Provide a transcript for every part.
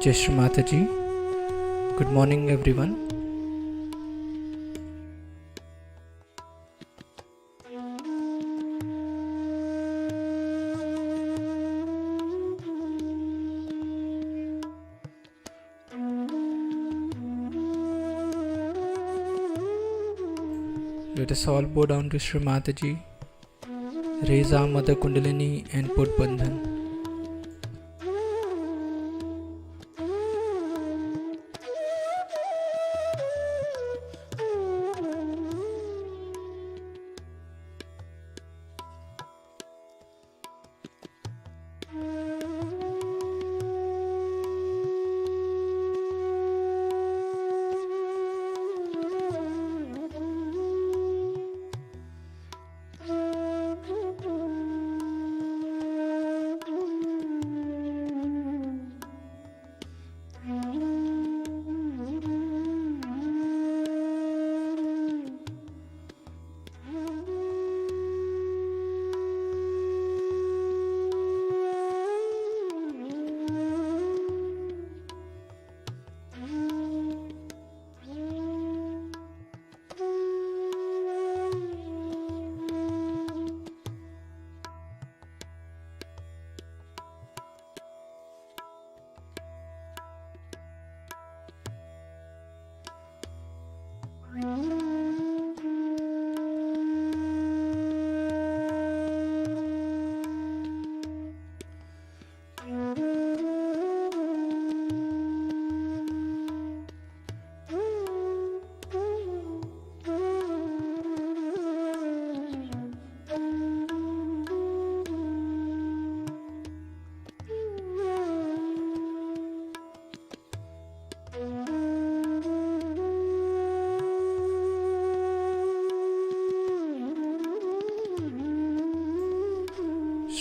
Jai Shri Mataji. Good morning, everyone. Let us all bow down to Shri Mataji, raise our Mother Kundalini and put Bandhan.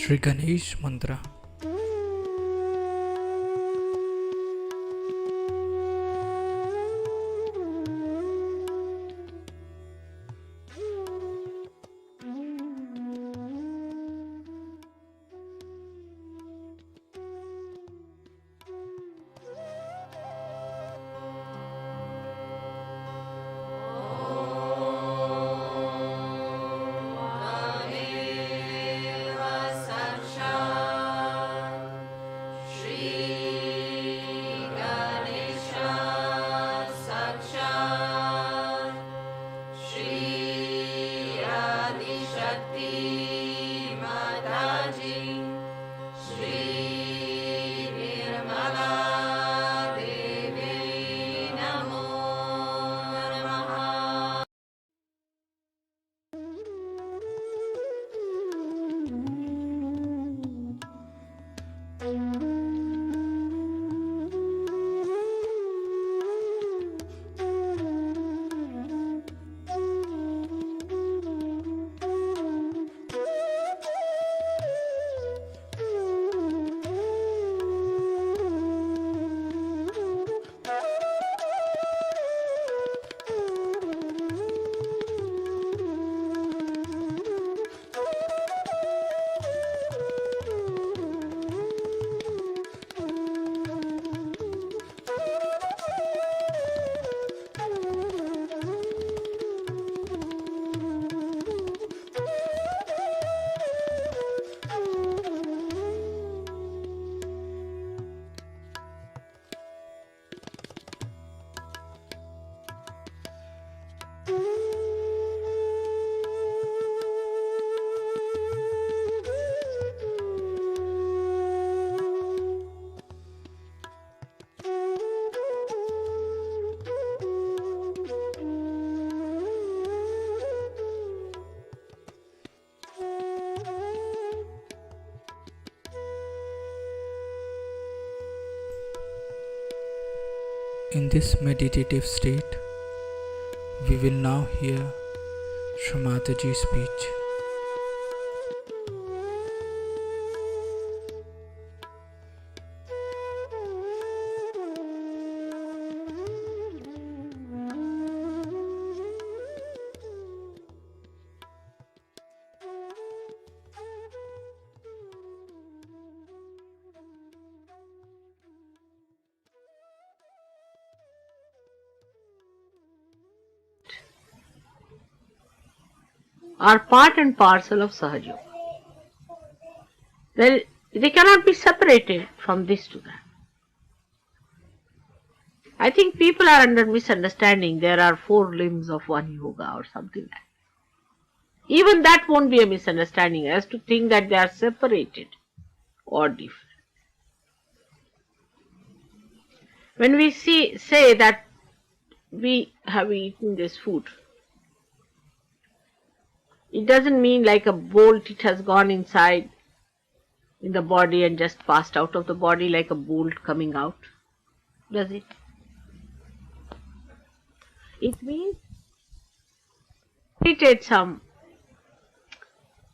Shri Ganesh Mantra. In this meditative state, we will now hear Shri Mataji's speech. are part and parcel of Sahaja Yoga. They cannot be separated from this to that. I think people are under misunderstanding. There are 4 limbs of one yoga or something like that. Even that won't be a misunderstanding as to think that they are separated or different. When we say that we have eaten this food, it doesn't mean like a bolt it has gone inside in the body and just passed out of the body like a bolt coming out, does it? It means created some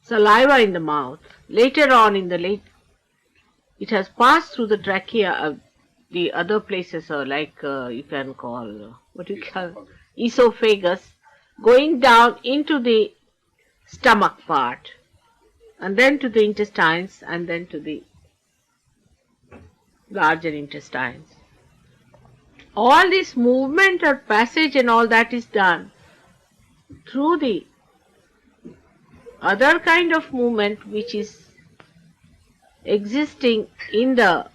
saliva in the mouth. Later on it has passed through the trachea. The other places are like you can call esophagus, going down into the stomach part, and then to the intestines, and then to the larger intestines. All this movement or passage and all that is done through the other kind of movement which is existing in the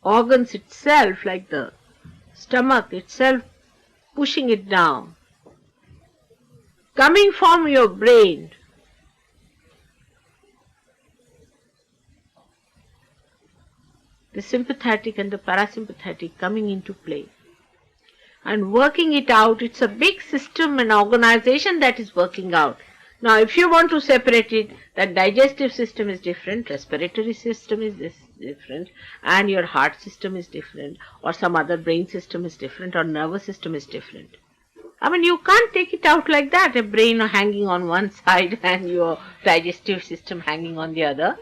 organs itself, like the stomach itself, pushing it down, coming from your brain. The sympathetic and the parasympathetic coming into play and working it out. It's a big system and organization that is working out. Now, if you want to separate it, that digestive system is different, respiratory system is different, and your heart system is different, or some other brain system is different, or nervous system is different. I mean, you can't take it out like that, a brain hanging on one side and your digestive system hanging on the other.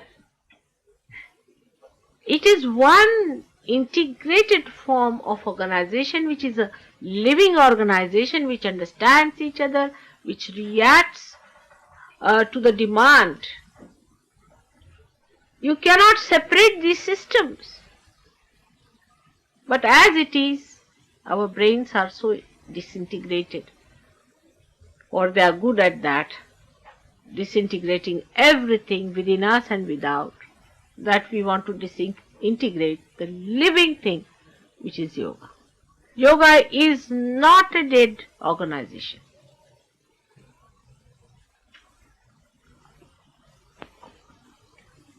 It is one integrated form of organization which is a living organization which understands each other, which reacts to the demand. You cannot separate these systems. But as it is, our brains are so disintegrated, or they are good at that, disintegrating everything within us and without, that we want to disintegrate the living thing which is yoga. Yoga is not a dead organization.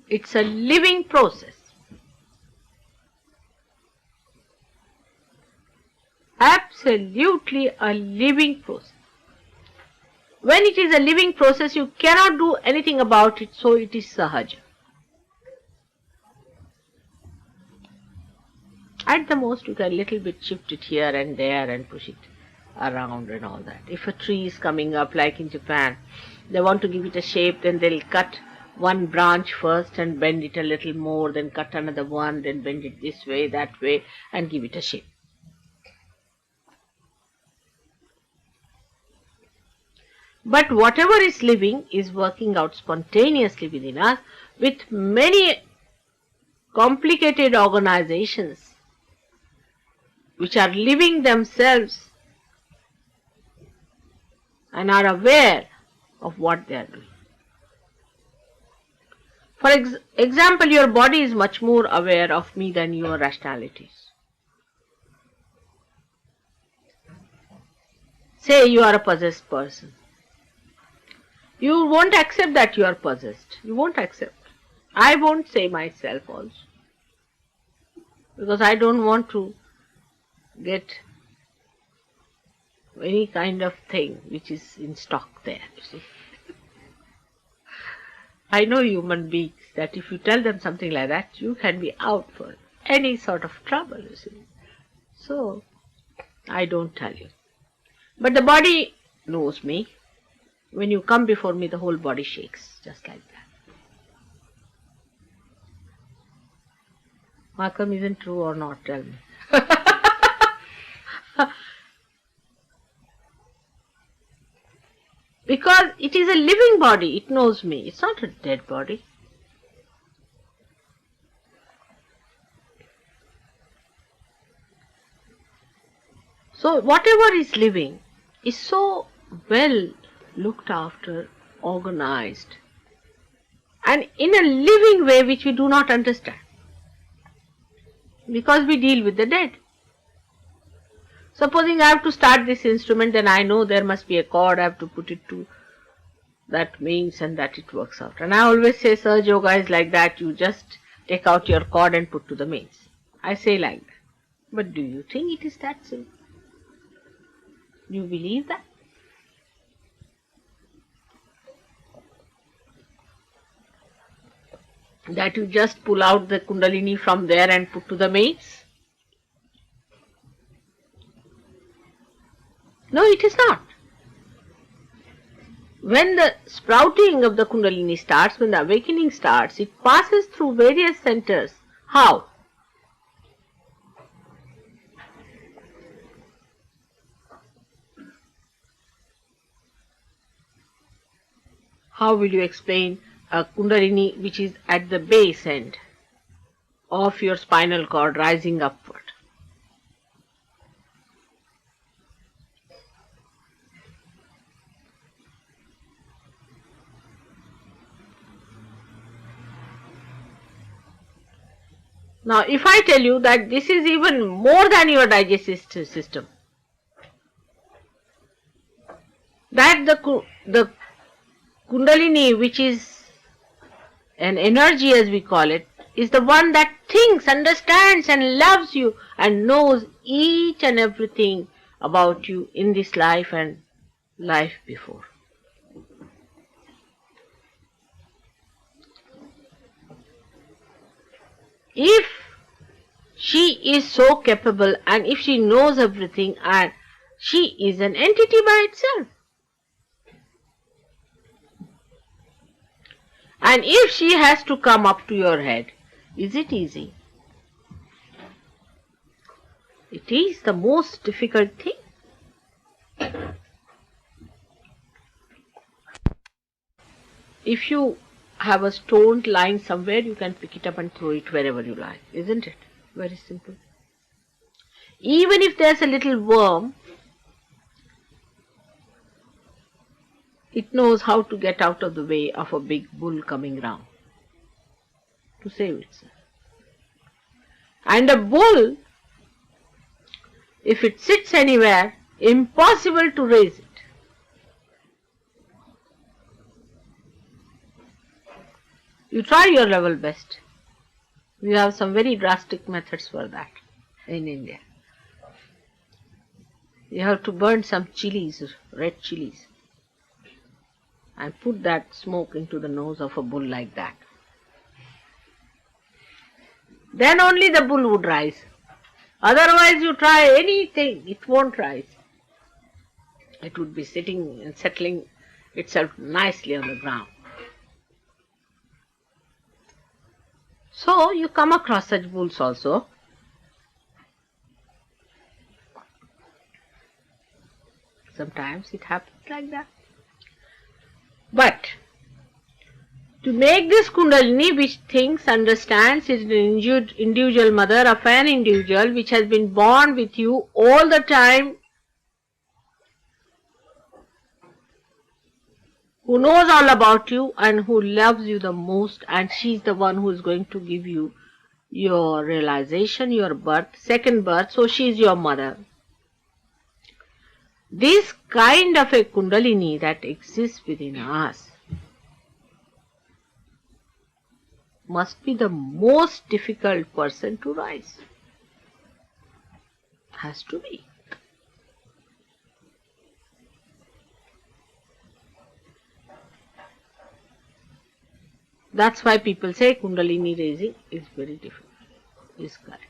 It's a living process. Absolutely a living process. When it is a living process, you cannot do anything about it, so it is sahaja. At the most, you can little bit shift it here and there and push it around and all that. If a tree is coming up, like in Japan, they want to give it a shape, then they'll cut one branch first and bend it a little more, then cut another one, then bend it this way, that way, and give it a shape. But whatever is living is working out spontaneously within us with many complicated organizations which are living themselves and are aware of what they are doing. For example, your body is much more aware of me than your rationalities. Say you are a possessed person. You won't accept that you are possessed. You won't accept. I won't say myself also. Because I don't want to get any kind of thing which is in stock there, you see. I know human beings that if you tell them something like that, you can be out for any sort of trouble, you see. So, I don't tell you. But the body knows me. When you come before me, the whole body shakes, just like that. Malcolm, isn't true or not? Tell me. Because it is a living body, it knows me. It's not a dead body. So whatever is living is so well looked after, organized, and in a living way which we do not understand, because we deal with the dead. Supposing I have to start this instrument, then I know there must be a chord, I have to put it to that means and that it works out. And I always say Saj Yoga is like that, you just take out your chord and put to the means. I say like that. But do you think it is that simple? Do you believe that? That you just pull out the Kundalini from there and put to the mains? No, it is not. When the sprouting of the Kundalini starts, when the awakening starts, it passes through various centers. How? How will you explain a Kundalini which is at the base end of your spinal cord rising upward? Now, if I tell you that this is even more than your digestive system, that the Kundalini, which is an energy as we call it, is the one that thinks, understands and loves you and knows each and everything about you in this life and life before. If she is so capable and if she knows everything, and she is an entity by itself, and if she has to come up to your head, is it easy? It is the most difficult thing. If you have a stone lying somewhere, you can pick it up and throw it wherever you like, isn't it? Very simple. Even if there's a little worm, it knows how to get out of the way of a big bull coming round to save itself. And a bull, if it sits anywhere, impossible to raise it. You try your level best. We have some very drastic methods for that in India. You have to burn some chilies, red chilies, and put that smoke into the nose of a bull like that. Then only the bull would rise. Otherwise you try anything, it won't rise. It would be sitting and settling itself nicely on the ground. So you come across such bulls also. Sometimes it happens like that. But to make this Kundalini which thinks, understands, is an individual mother of an individual which has been born with you all the time, who knows all about you and who loves you the most, and she's the one who is going to give you your realization, your birth, second birth, so she is your mother. This kind of a Kundalini that exists within us must be the most difficult person to rise. Has to be. That's why people say Kundalini raising is very difficult. Is correct.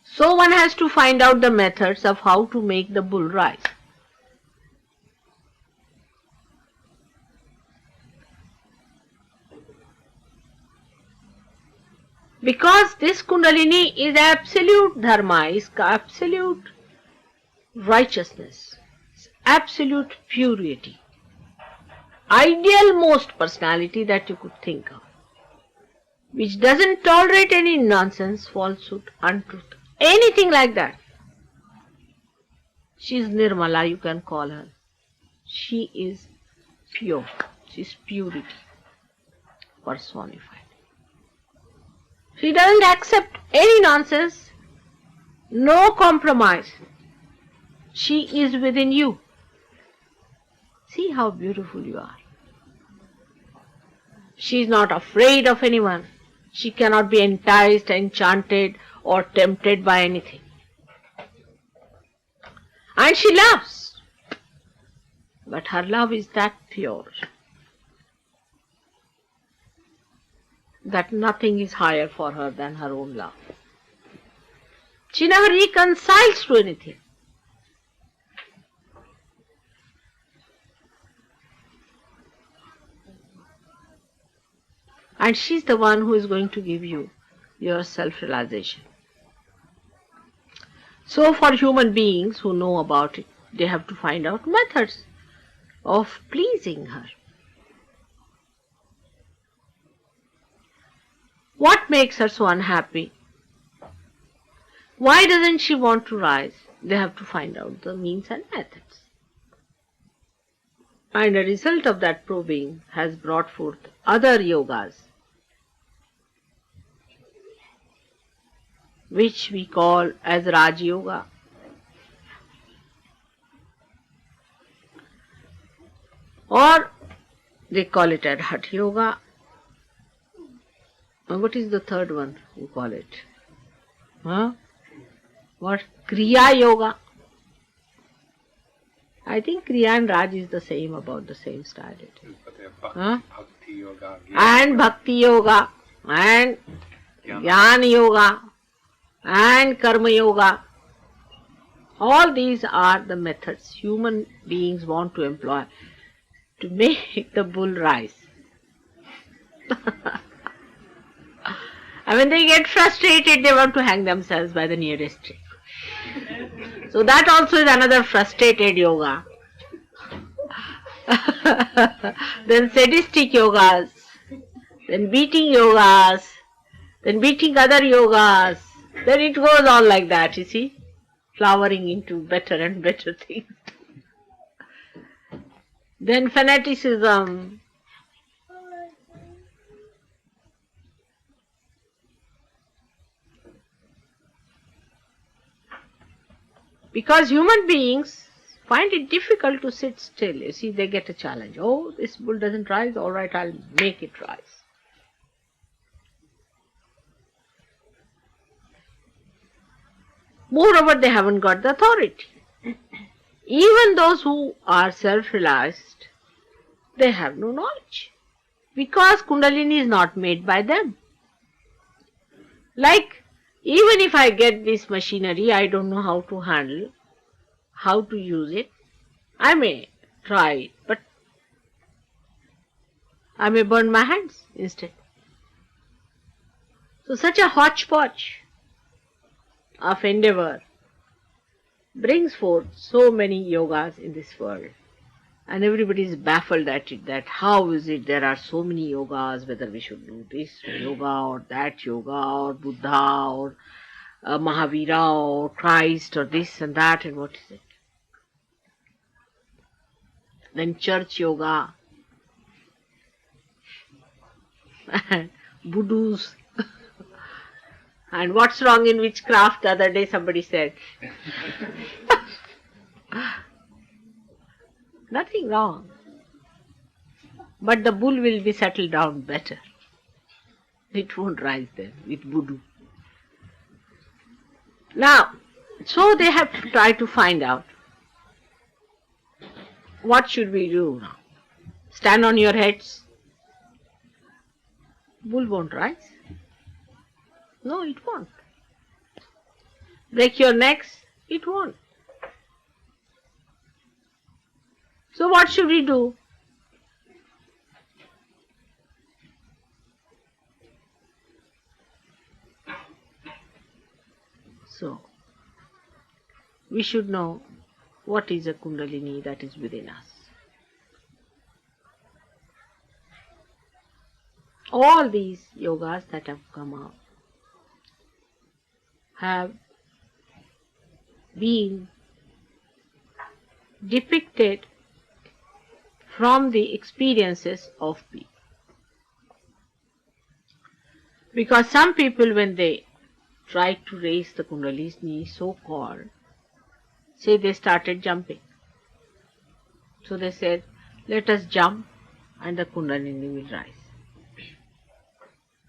So one has to find out the methods of how to make the bull rise. Because this Kundalini is absolute dharma, is absolute righteousness, absolute purity, ideal most personality that you could think of, which doesn't tolerate any nonsense, falsehood, untruth, anything like that. She is Nirmala, you can call her. She is pure. She is purity personified. She doesn't accept any nonsense, no compromise. She is within you. See how beautiful you are. She is not afraid of anyone. She cannot be enticed, enchanted, or tempted by anything. And she loves. But her love is that pure that nothing is higher for her than her own love. She never reconciles to anything. And she's the one who is going to give you your self-realization. So for human beings who know about it, they have to find out methods of pleasing her. What makes her so unhappy? Why doesn't she want to rise? They have to find out the means and methods. And a result of that probing has brought forth other yogas, which we call as Raj Yoga. Or they call it as Hatha Yoga. What is the third one you call it? What? Kriya Yoga. I think Kriya and Raj is the same, about the same style. Bhakti Yoga. And Bhakti Yoga. And Jnana Yoga. And Karma Yoga. All these are the methods human beings want to employ to make the bull rise. And when they get frustrated, they want to hang themselves by the nearest tree. So that also is another frustrated yoga. Then sadistic yogas, then beating yogas, then beating other yogas. Then it goes on like that, you see, flowering into better and better things. Then fanaticism. Because human beings find it difficult to sit still. You see, they get a challenge. Oh, this bull doesn't rise. All right, I'll make it rise. Moreover, they haven't got the authority. Even those who are self-realized, they have no knowledge. Because Kundalini is not made by them. Like, even if I get this machinery, I don't know how to handle, how to use it. I may try it, but I may burn my hands instead. So such a hodgepodge of endeavor brings forth so many yogas in this world. And everybody is baffled at it, that how is it there are so many yogas, whether we should do this yoga or that yoga or Buddha or Mahavira or Christ or this and that, and what is it? Then church yoga and voodoos. And what's wrong in witchcraft? The other day somebody said. Nothing wrong. But the bull will be settled down better. It won't rise then with voodoo. Now, so they have to try to find out, what should we do now? Stand on your heads? Bull won't rise. No, it won't. Break your necks? It won't. So what should we do? So, we should know what is a Kundalini that is within us. All these yogas that have come out have been depicted from the experiences of people. Because some people, when they try to raise the Kundalini, so-called, say they started jumping. So they said, let us jump and the Kundalini will rise.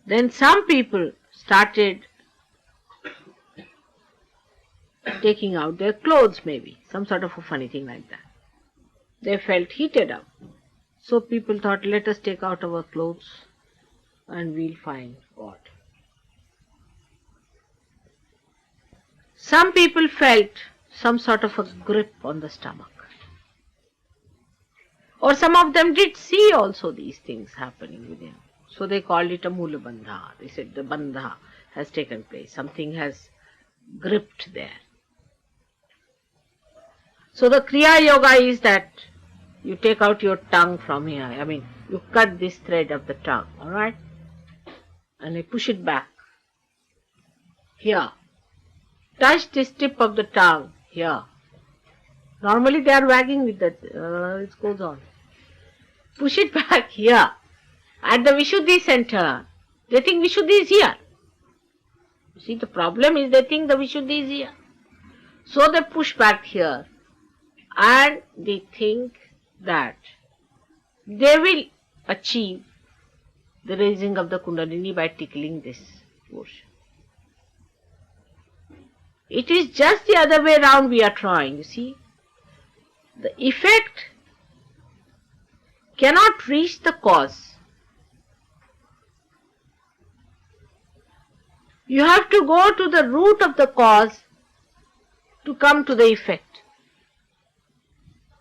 Then some people started taking out their clothes, maybe, some sort of a funny thing like that. They felt heated up. So people thought, let us take out our clothes and we'll find God. Some people felt some sort of a grip on the stomach. Or some of them did see also these things happening within. So they called it a Mula Bandha. They said the Bandha has taken place. Something has gripped there. So the Kriya Yoga is that you take out your tongue from here. I mean, you cut this thread of the tongue, alright? And you push it back. Here. Touch this tip of the tongue. Here. Normally they are wagging with that. It goes on. Push it back here. At the Vishuddhi center. They think Vishuddhi is here. You see, the problem is they think the Vishuddhi is here. So they push back here. And they think that they will achieve the raising of the Kundalini by tickling this portion. It is just the other way around we are trying, you see. The effect cannot reach the cause. You have to go to the root of the cause to come to the effect.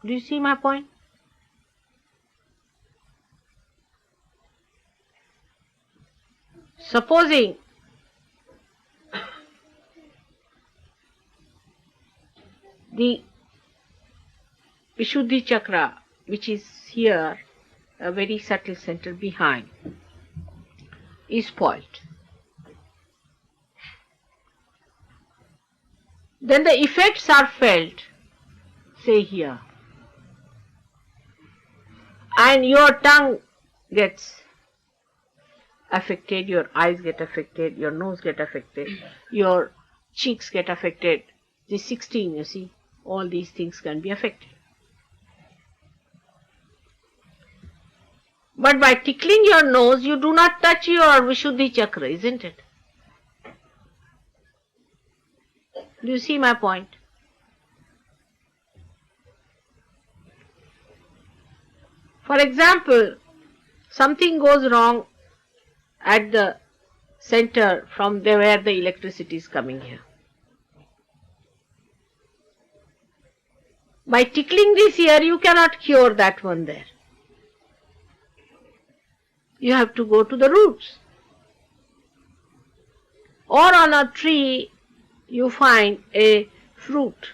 Do you see my point? Supposing the Vishuddhi chakra, which is here, a very subtle center behind, is spoiled. Then the effects are felt, say here, and your tongue gets affected, your eyes get affected, your nose get affected, your cheeks get affected. The 16, you see, all these things can be affected. But by tickling your nose, you do not touch your Vishuddhi chakra, isn't it? Do you see my point? For example, something goes wrong at the center from there where the electricity is coming here. By tickling this here, you cannot cure that one there. You have to go to the roots. Or on a tree, you find a fruit.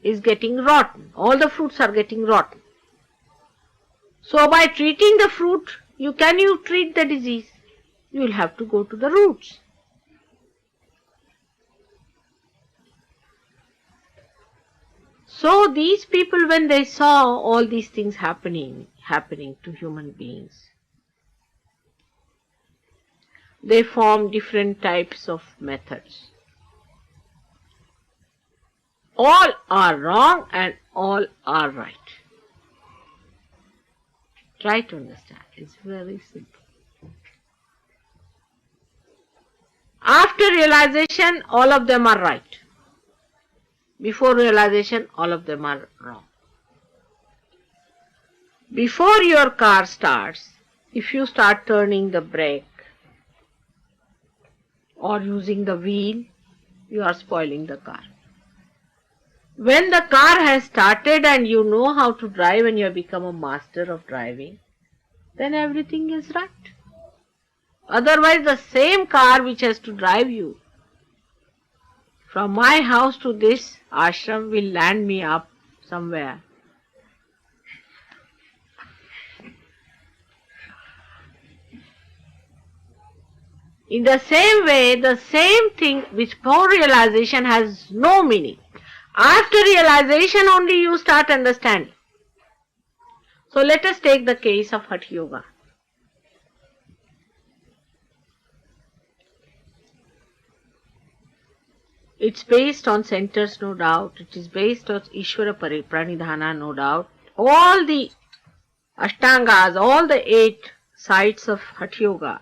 Is getting rotten. All the fruits are getting rotten. So by treating the fruit, you treat the disease? You will have to go to the roots. So these people, when they saw all these things happening to human beings, they formed different types of methods. All are wrong and all are right. Try to understand. It's very simple. After realization, all of them are right. Before realization, all of them are wrong. Before your car starts, if you start turning the brake or using the wheel, you are spoiling the car. When the car has started and you know how to drive and you have become a master of driving, then everything is right. Otherwise, the same car which has to drive you from my house to this ashram will land me up somewhere. In the same way, the same thing before realization has no meaning. After realization only you start understanding. So let us take the case of Hatha Yoga. It's based on centers, no doubt. It is based on Ishvara Pranidhana, no doubt. All the Ashtangas, all the 8 sides of Hatha Yoga.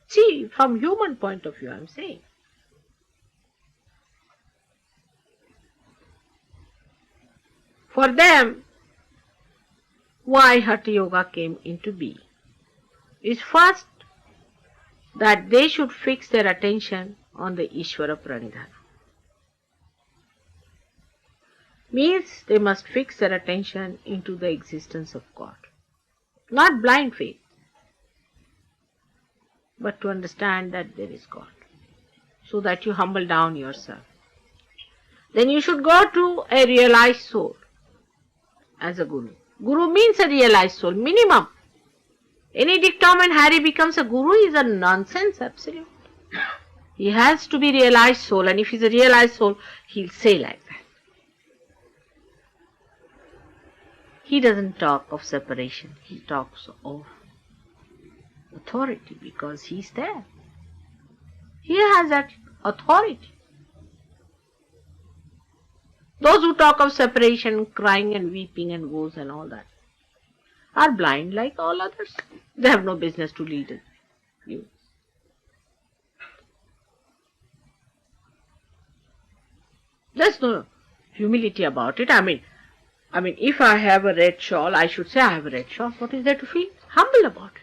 See, from human point of view, I am saying. For them, why Hatha Yoga came into being is first that they should fix their attention on the Ishvara Pranidhana. Means they must fix their attention into the existence of God. Not blind faith, but to understand that there is God, so that you humble down yourself. Then you should go to a realized soul as a guru. Guru means a realized soul, minimum. Any dictum and Harry becomes a guru is a nonsense, absolute. He has to be realized soul, and if he's a realized soul, he'll say like that. He doesn't talk of separation, he talks of authority because he's there. He has that authority. Those who talk of separation, crying and weeping and woes and all that are blind like all others. They have no business to lead you. There's no humility about it. I mean, if I have a red shawl, I should say I have a red shawl. What is there to feel humble about it?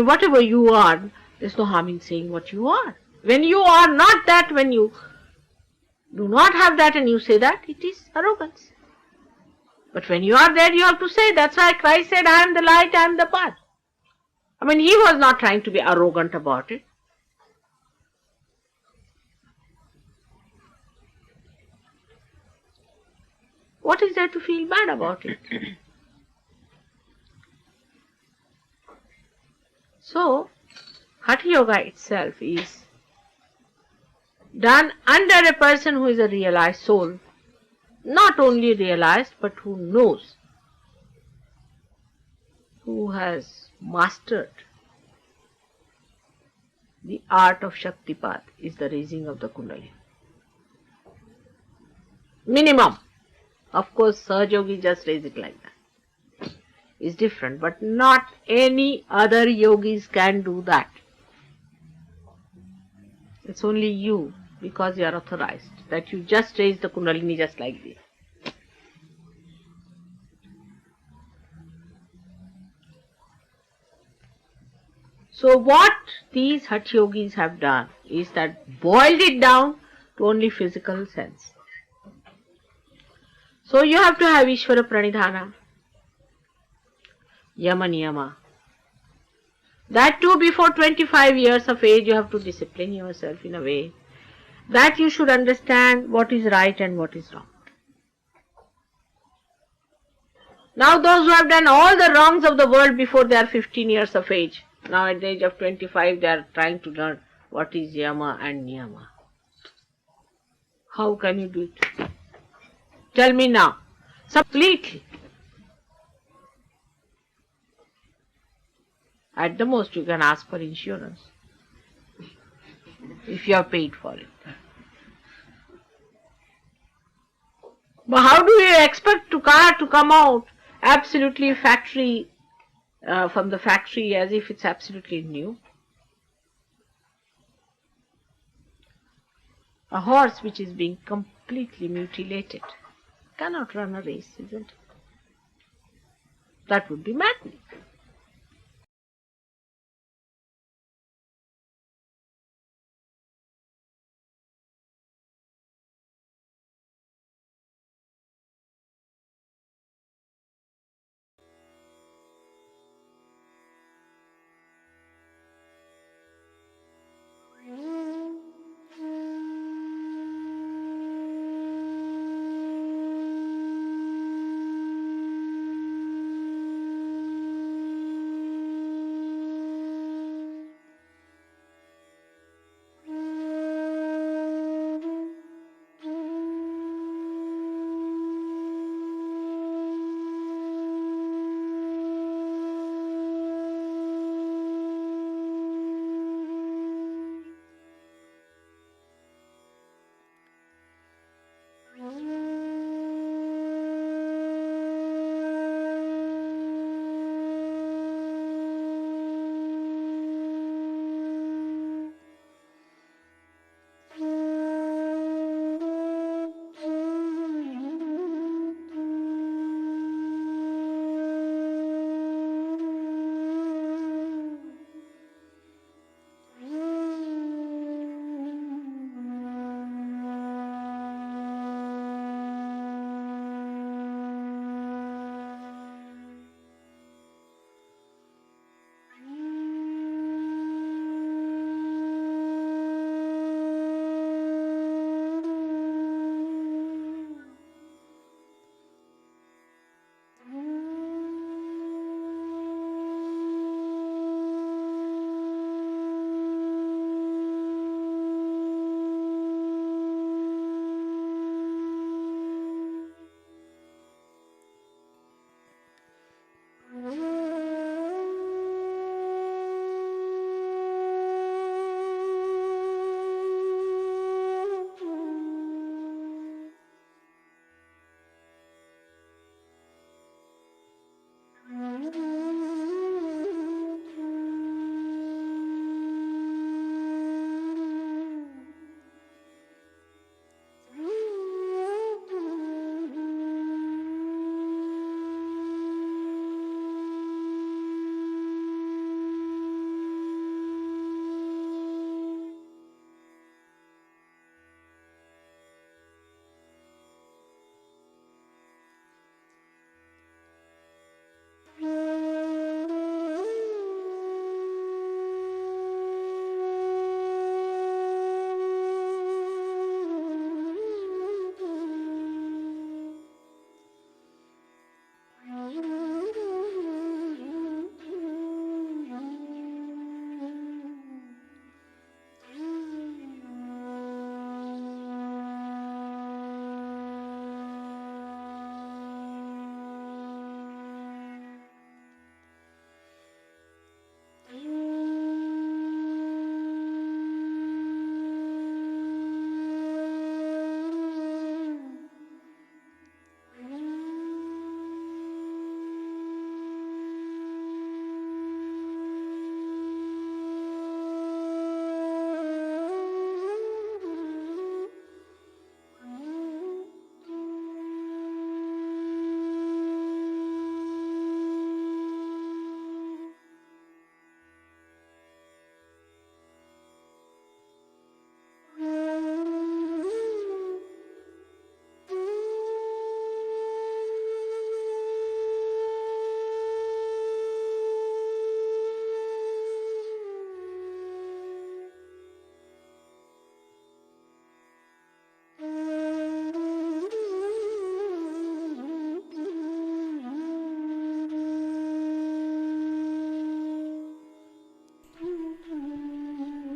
Whatever you are, there's no harm in saying what you are. When you are not that, when you do not have that and you say that, it is arrogance. But when you are there, you have to say. That's why Christ said, I am the light, I am the path. He was not trying to be arrogant about it. What is there to feel bad about it? So, Hatha Yoga itself is done under a person who is a realized soul. Not only realized, but who knows, who has mastered the art of Shaktipat, is the raising of the Kundalini. Minimum. Of course, Sahaja Yogi just raise it like that. It's different, but not any other yogis can do that. It's only you, because you are authorized, that you just raise the Kundalini just like this. So what these Hatha Yogis have done is that boiled it down to only physical sense. So you have to have Ishvara Pranidhana, Yama Niyama. That too before 25 years of age you have to discipline yourself in a way that you should understand what is right and what is wrong. Now those who have done all the wrongs of the world before they are 15 years of age, now at the age of 25 they are trying to learn what is Yama and Niyama. How can you do it? Tell me now. Completely. At the most you can ask for insurance if you have paid for it. But how do you expect a car to come out absolutely factory, from the factory as if it's absolutely new? A horse which is being completely mutilated cannot run a race, isn't it? That would be maddening.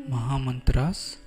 Mahamantras.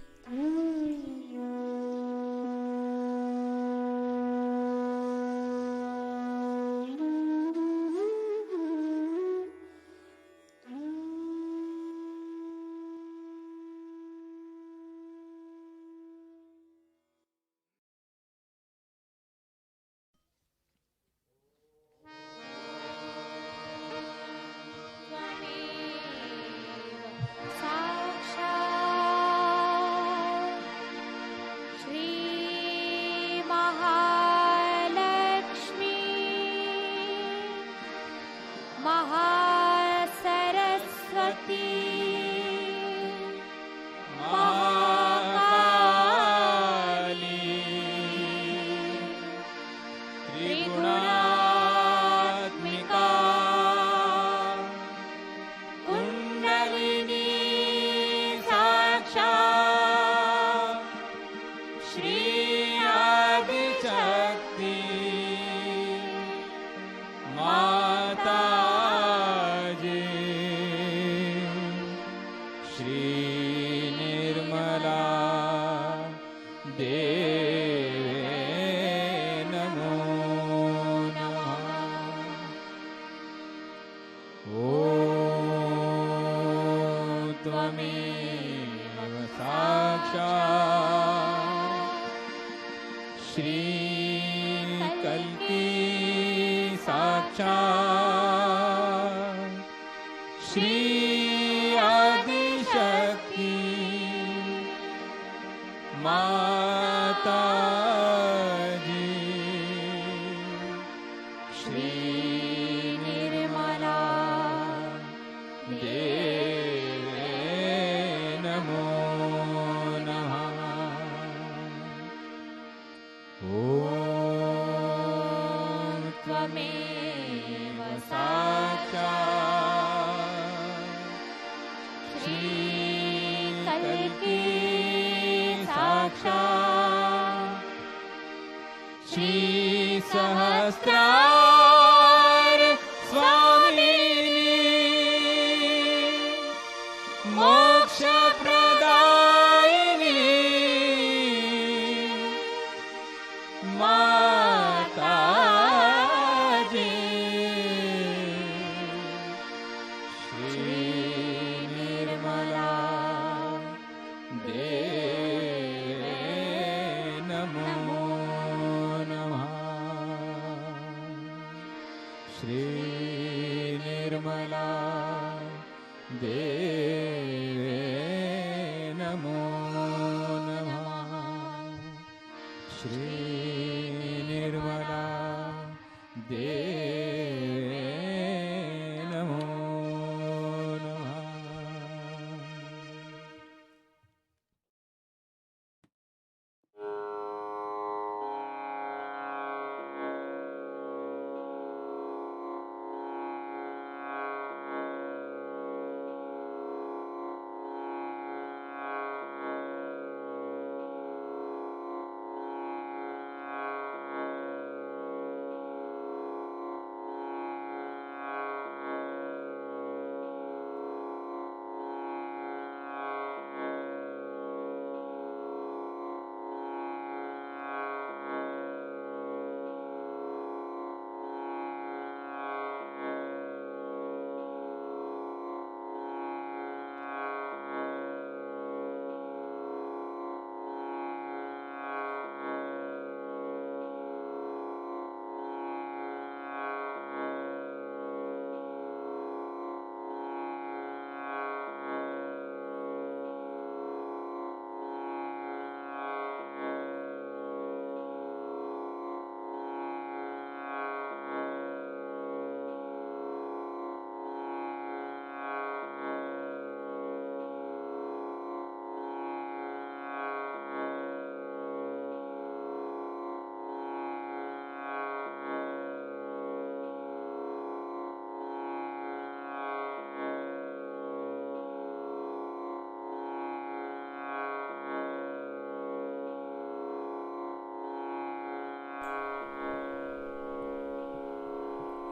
Nirmala देवे नमो नमः। श्री निर्मला देवे नमो नमः।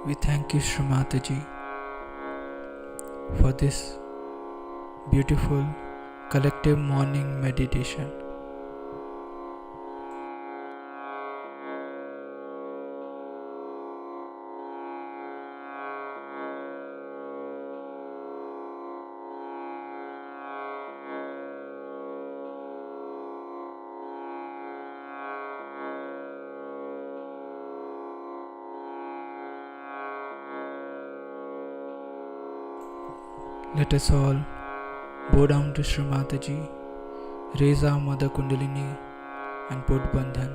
We thank you, Shri Mataji, for this beautiful collective morning meditation. Let us all bow down to Shri Mataji, raise our Mother Kundalini and put Bandhan.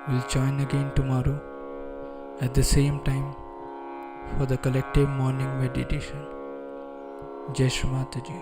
We'll join again tomorrow at the same time for the collective morning meditation. Jai Shri Mataji.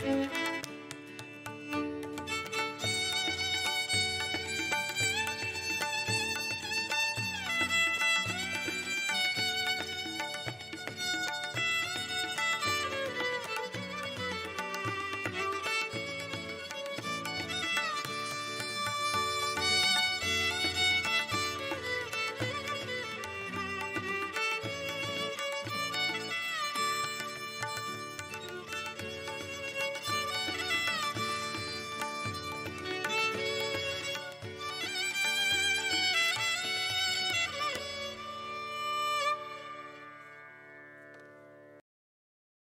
Mm-hmm.